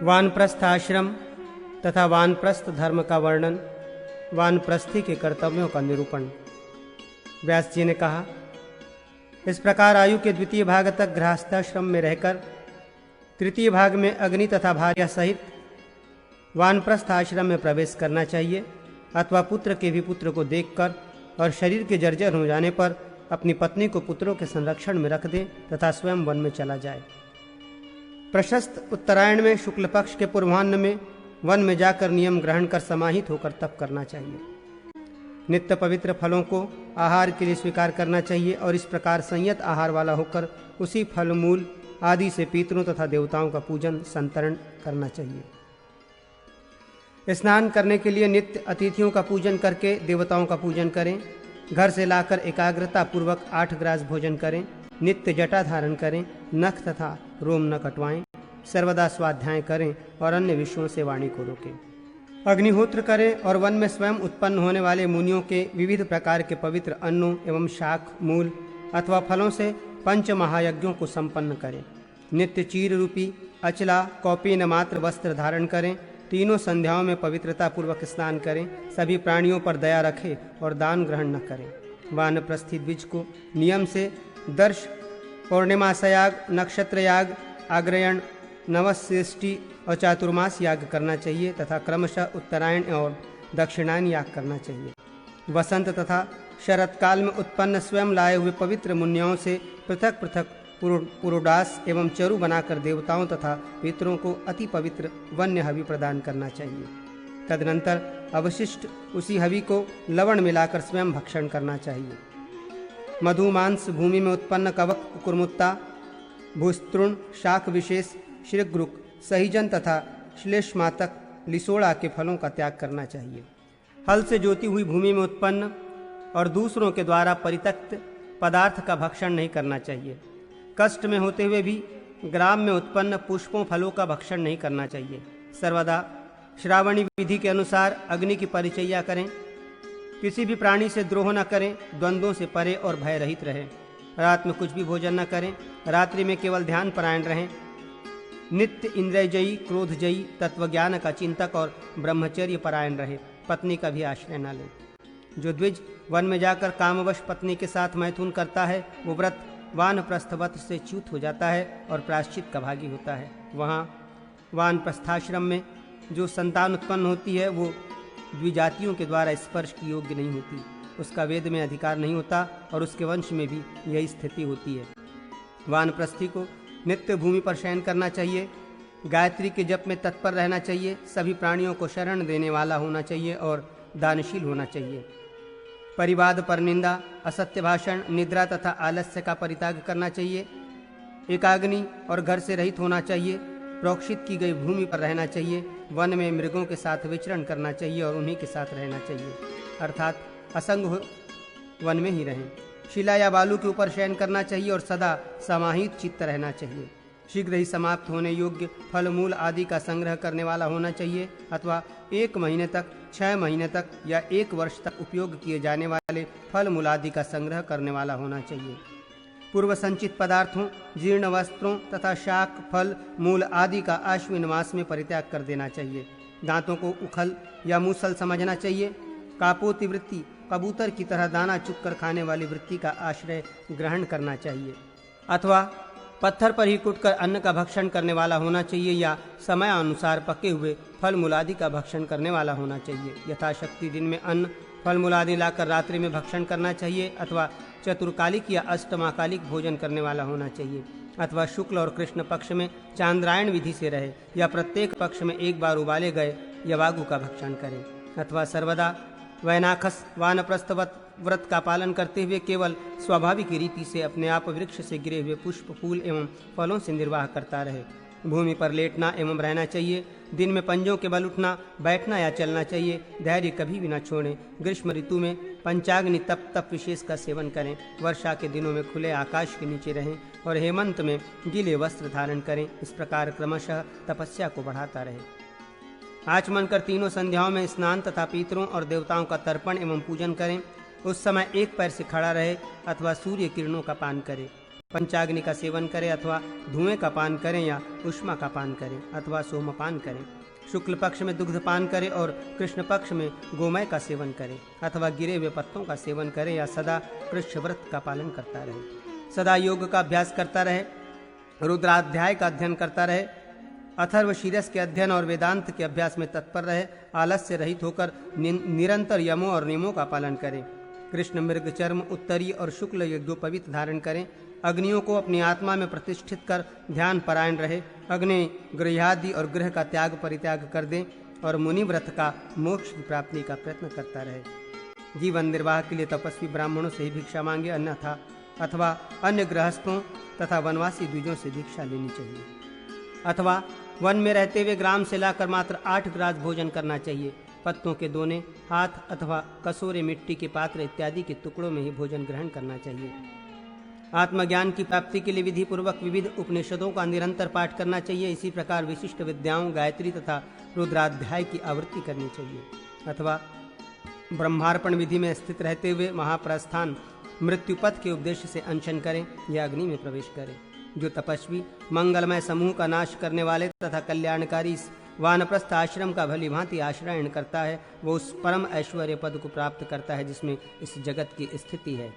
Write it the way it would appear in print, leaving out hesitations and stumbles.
वानप्रस्थ आश्रम तथा वानप्रस्थ धर्म का वर्णन, वानप्रस्थी के कर्तव्यों का निरूपण। व्यास जी ने कहा, इस प्रकार आयु के द्वितीय भाग तक गृहस्थाश्रम में रहकर तृतीय भाग में अग्नि तथा भार्या सहित वानप्रस्थ आश्रम में प्रवेश करना चाहिए, अथवा पुत्र के भी पुत्र को देखकर और शरीर के जर्जर हो जाने पर अपनी पत्नी को पुत्रों के संरक्षण में रख दे तथा स्वयं वन में चला जाए। प्रशस्त उत्तरायण में शुक्ल पक्ष के पूर्वाह्न में वन में जाकर नियम ग्रहण कर समाहित होकर तप करना चाहिए। नित्य पवित्र फलों को आहार के लिए स्वीकार करना चाहिए और इस प्रकार संयत आहार वाला होकर उसी फल मूल आदि से पितरों तथा देवताओं का पूजन संतरण करना चाहिए। स्नान करने के लिए नित्य अतिथियों का पूजन करके देवताओं का पूजन करें। घर से लाकर एकाग्रता पूर्वक 8 ग्रास भोजन करें। नित्य जटा धारण करें। नख तथा रोम न कटवाएं। सर्वदा स्वाध्याय करें और अन्य विषयों से वाणी को रोकें। अग्निहोत्र करें और वन में स्वयं उत्पन्न होने वाले मुनियों के विविध प्रकार के पवित्र अन्नों एवं शाक मूल अथवा फलों से 5 महायज्ञों को संपन्न करें। नित्य चीर रूपी अचला कौपीन मात्र वस्त्र धारण करें। तीनों संध्याओं में पवित्रता पूर्वक स्नान करें। सभी प्राणियों पर दया रखें और दान ग्रहण न करें। वानप्रस्थी द्विज को नियम से दर्श पौर्णिमासयाग नक्षत्र याग आग्रयण नवश्रेष्ठी और चातुर्मास याग करना चाहिए तथा क्रमशः उत्तरायण और दक्षिणायन याग करना चाहिए। वसंत तथा शरतकाल में उत्पन्न स्वयं लाए हुए पवित्र मुनियों से पृथक पृथक पुरोडास एवं चरु बनाकर देवताओं तथा पितरों को अति पवित्र वन्य हवि प्रदान करना चाहिए। तदनंतर अवशिष्ट उसी हवि को लवण मिलाकर स्वयं भक्षण करना चाहिए। मधु मांस भूमि में उत्पन्न कवक कुकुरमुत्ता भूस्तृण शाक विशेष श्रीग्रुक सहीजन तथा श्लेषमातक लिसोड़ा के फलों का त्याग करना चाहिए। हल से जोती हुई भूमि में उत्पन्न और दूसरों के द्वारा परित्यक्त पदार्थ का भक्षण नहीं करना चाहिए। कष्ट में होते हुए भी ग्राम में उत्पन्न पुष्पों फलों का भक्षण नहीं करना चाहिए। सर्वदा श्रावणी विधि के अनुसार अग्नि की परिचर्या करें। किसी भी प्राणी से द्रोह न करें। द्वंद्वों से परे और भय रहित रहें। रात में कुछ भी भोजन न करें। रात्रि में केवल ध्यान परायण रहें। नित्य इंद्रियजयी क्रोधजयी तत्वज्ञान का चिंतक और ब्रह्मचर्य परायण रहे। पत्नी का भी आश्रय न ले। जो द्विज वन में जाकर कामवश पत्नी के साथ मैथुन करता है वो व्रत वानप्रस्थवत से च्युत हो जाता है और प्रायश्चित का भागी होता है। वहाँ वानप्रस्थाश्रम में जो संतान उत्पन्न होती है वो द्विजातियों के द्वारा स्पर्श की योग्य नहीं होती। उसका वेद में अधिकार नहीं होता और उसके वंश में भी यही स्थिति होती है। वानप्रस्थी को नित्य भूमि पर शयन करना चाहिए। गायत्री के जप में तत्पर रहना चाहिए। सभी प्राणियों को शरण देने वाला होना चाहिए और दानशील होना चाहिए। परिवाद पर निंदा असत्य भाषण निद्रा तथा आलस्य का परित्याग करना चाहिए। एकाग्नि और घर से रहित होना चाहिए। प्रोक्षित की गई भूमि पर रहना चाहिए। वन में मृगों के साथ विचरण करना चाहिए और उन्हीं के साथ रहना चाहिए, अर्थात असंग वन में ही रहें। शिला या बालू के ऊपर शयन करना चाहिए और सदा समाहित चित्त रहना चाहिए। शीघ्र ही समाप्त होने योग्य फल मूल आदि का संग्रह करने वाला होना चाहिए, अथवा 1 महीने तक 6 महीने तक या 1 वर्ष तक उपयोग किए जाने वाले फल मूल आदि का संग्रह करने वाला होना चाहिए। पूर्व संचित पदार्थों जीर्ण वस्त्रों तथा शाक फल मूल आदि का आश्विन मास में परित्याग कर देना चाहिए। दांतों को उखल या मूसल समझना चाहिए। कापोती वृत्ति कबूतर की तरह दाना चुग कर खाने वाली वृत्ति का आश्रय ग्रहण करना चाहिए, अथवा पत्थर पर ही कुटकर अन्न का भक्षण करने वाला होना चाहिए या समय अनुसार पके हुए फल मूलादि का भक्षण करने वाला होना चाहिए। यथाशक्ति दिन में अन्न फल मूलादि लाकर रात्रि में भक्षण करना चाहिए, अथवा चतुर्कालिक या अष्टमाकालिक भोजन करने वाला होना चाहिए, अथवा शुक्ल और कृष्ण पक्ष में चांद्रायण विधि से रहे या प्रत्येक पक्ष में 1 बार उबाले गए यवागु का भक्षण करें, अथवा सर्वदा वैनाखस वानप्रस्थवत व्रत का पालन करते हुए केवल स्वाभाविक रीति से अपने आप वृक्ष से गिरे हुए पुष्प फूल एवं फलों से निर्वाह करता रहे। भूमि पर लेटना एवं रहना चाहिए। दिन में पंजों के बल उठना बैठना या चलना चाहिए। धैर्य कभी भी न छोड़ें। ग्रीष्म ऋतु में पंचाग्नि तप विशेष का सेवन करें। वर्षा के दिनों में खुले आकाश के नीचे रहें और हेमंत में गीले वस्त्र धारण करें। इस प्रकार क्रमशः तपस्या को बढ़ाता रहे। आचमन कर तीनों संध्याओं में स्नान तथा पितरों और देवताओं का तर्पण एवं पूजन करें। उस समय 1 पैर से खड़ा रहे अथवा सूर्य किरणों का पान करे। पंचाग्नि का सेवन करें अथवा धुएं का पान करें या उष्मा का पान करें अथवा सोमपान करें। शुक्ल पक्ष में दुग्ध पान करें और कृष्ण पक्ष में गोमय का सेवन करें अथवा गिरे हुए पत्तों का सेवन करें या सदा कृष्ण व्रत का पालन करता रहे। सदा योग का अभ्यास करता रहे, रुद्राध्याय का अध्ययन करता रहे, अथर्व शीरस के अध्ययन और वेदांत के अभ्यास में तत्पर रहे। आलस्य रहित होकर निरंतर यमों और नियमों का पालन करें। कृष्ण मृग चर्म उत्तरी और शुक्ल यज्ञोपवीत धारण करें। अग्नियों को अपनी आत्मा में प्रतिष्ठित कर ध्यान परायण रहे। अग्नि गृहादि और गृह का त्याग परित्याग कर दें और मुनि व्रत का मोक्ष की प्राप्ति का प्रयत्न करता रहे। जीवन निर्वाह के लिए तपस्वी ब्राह्मणों से ही भिक्षा मांगे, अन्यथा अथवा अन्य गृहस्थों तथा वनवासी द्विजों से भिक्षा लेनी चाहिए। अथवा वन में रहते हुए ग्राम से लाकर मात्र 8 ग्रास भोजन करना चाहिए। पत्तों के दोने, हाथ अथवा कसोरे, मिट्टी के पात्र इत्यादि के टुकड़ों में ही भोजन ग्रहण करना चाहिए। आत्मज्ञान की प्राप्ति के लिए विधि पूर्वक विविध उपनिषदों का निरंतर पाठ करना चाहिए। इसी प्रकार विशिष्ट विद्याओं गायत्री तथा रुद्राध्याय की आवृत्ति करनी चाहिए। अथवा ब्रह्मार्पण विधि में स्थित रहते हुए महाप्रस्थान मृत्युपथ के उद्देश्य से अनशन करें या अग्नि में प्रवेश करें। जो तपस्वी मंगलमय समूह का नाश करने वाले तथा कल्याणकारी वानप्रस्थ आश्रम का भली भांति आश्रयण करता है, वो उस परम ऐश्वर्य पद को प्राप्त करता है जिसमें इस जगत की स्थिति है।